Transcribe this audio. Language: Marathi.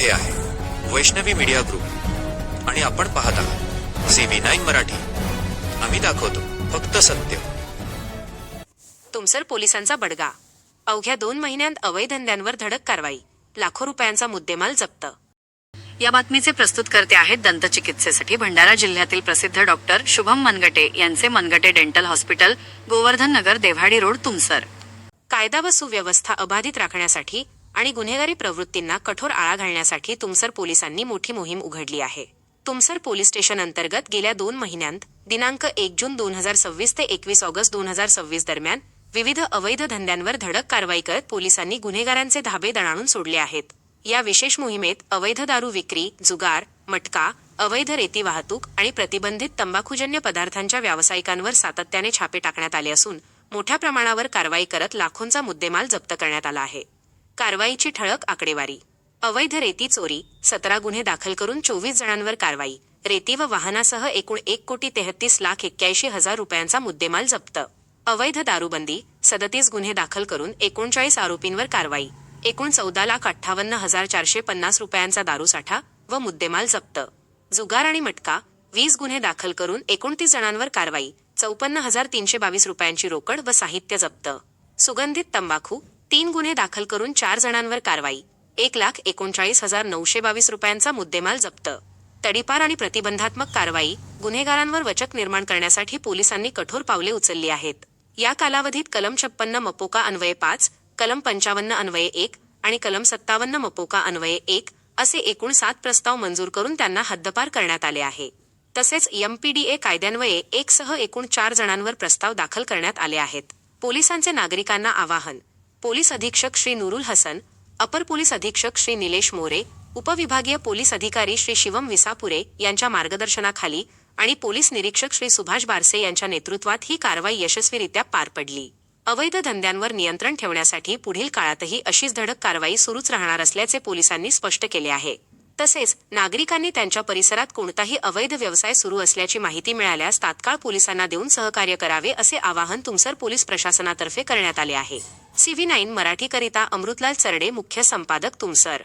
हे आहे वैष्णवी मीडिया ग्रुप आणि आपण पाहत आहात CV9 मराठी. आम्ही दाखवतो फक्त सत्य. तुमसर पोलिसांचा बडगा. अवघ्या 2 महिन्यांत अवैध धंद्यांवर धडक कारवाई, लाखो रुपयांचा मुद्देमाल जप्त. या बातमीचे प्रस्तुतकर्ते आहेत दंतचिकित्सेसाठी भंडारा जिल्ह्यातील प्रसिद्ध डॉक्टर शुभम मनगटे यांचे मनगटे डेंटल हॉस्पिटल, गोवर्धन नगर, देव्हाडी रोड, तुमसर. कायदा व सुव्यवस्था अबाधित राखण्यासाठी आणि गुन्हेगारी प्रवृत्तींना कठोर आळा घालण्यासाठी तुमसर पोलिसांनी मोठी मोहीम उघडली आहे. तुमसर पोलीस स्टेशन अंतर्गत गेल्या 2 महिन्यांत दिनांक 1 जून 2026 ते 21 ऑगस्ट 2026 दरम्यान विविध अवैध धंद्यांवर धडक कारवाई करत पोलिसांनी गुन्हेगारांचे धाबे दणाणून सोडले आहेत. या विशेष मोहिमेत अवैध दारू विक्री, जुगार, मटका, अवैध रेती वाहतूक आणि प्रतिबंधित तंबाखूजन्य पदार्थांच्या व्यावसायिकांवर सातत्याने छापे टाकण्यात आले असून मोठ्या प्रमाणावर कारवाई करत लाखोंचा मुद्देमाल जप्त करण्यात आला आहे. कारवाईची ठळक आकडेवारी. अवैध रेती चोरी 17 गुन्हे दाखल करून 24 जणांवर कारवाई. रेती व वाहनासह एकूण 1,33,81,000 रुपयांचा मुद्देमाल जप्त. अवैध दारूबंदी 37 गुन्हे दाखल करून 39 आरोपींवर कारवाई. एकूण 14,58,450 रुपयांचा दारूसाठा व मुद्देमाल जप्त. जुगार आणि मटका 20 गुन्हे दाखल करून 29 जणांवर कारवाई. 54,322 रुपयांची रोकड व साहित्य जप्त. सुगंधित तंबाखू 3 गुन्हे दाखल करून 4 जणांवर कारवाई. 1,39,922 रुपयांचा मुद्देमाल जप्त. तडीपार आणि प्रतिबंधात्मक कारवाई. गुन्हेगारांवर वचक निर्माण करण्यासाठी पोलिसांनी कठोर पावले उचलली आहेत. या कालावधीत कलम 56 मपोका अन्वये 5, कलम 55 अन्वये 1 आणि कलम 57 मपोका अन्वये 1 असे एकूण 7 प्रस्ताव मंजूर करून त्यांना हद्दपार करण्यात आले आहे. तसेच MPDA कायद्यान्वये 1 सह एकूण 4 जणांवर प्रस्ताव दाखल करण्यात आले आहेत. पोलिसांचे नागरिकांना आवाहन. पोलीस अधीक्षक श्री नूरुल हसन, अपर पोलीस अधीक्षक श्री निलेश मोरे, उपविभागीय पोलीस अधिकारी श्री शिवम विसापुरे यांच्या मार्गदर्शनाखाली आणि पोलीस निरीक्षक श्री सुभाष बारसे यांच्या नेतृत्वात ही कारवाई यशस्वीरित्या पार पडली. अवैध धंद्यांवर नियंत्रण ठेवण्यासाठी पुढील काळातही अशीच धडक कारवाई सुरूच राहणार असल्याचे पोलिसांनी स्पष्ट केले आहे. तसेच नागरिकांनी त्यांच्या परिसरात कोणताही अवैध व्यवसाय सुरू असल्याची माहिती मिळाल्यास तात्काळ पोलिसांना देऊन सहकार्य करावे असे आवाहन तुमसर पोलीस प्रशासनातर्फे करण्यात आले आहे. CV9 मराठीकरिता अमृतलाल चरडे, मुख्य संपादक, तुमसर.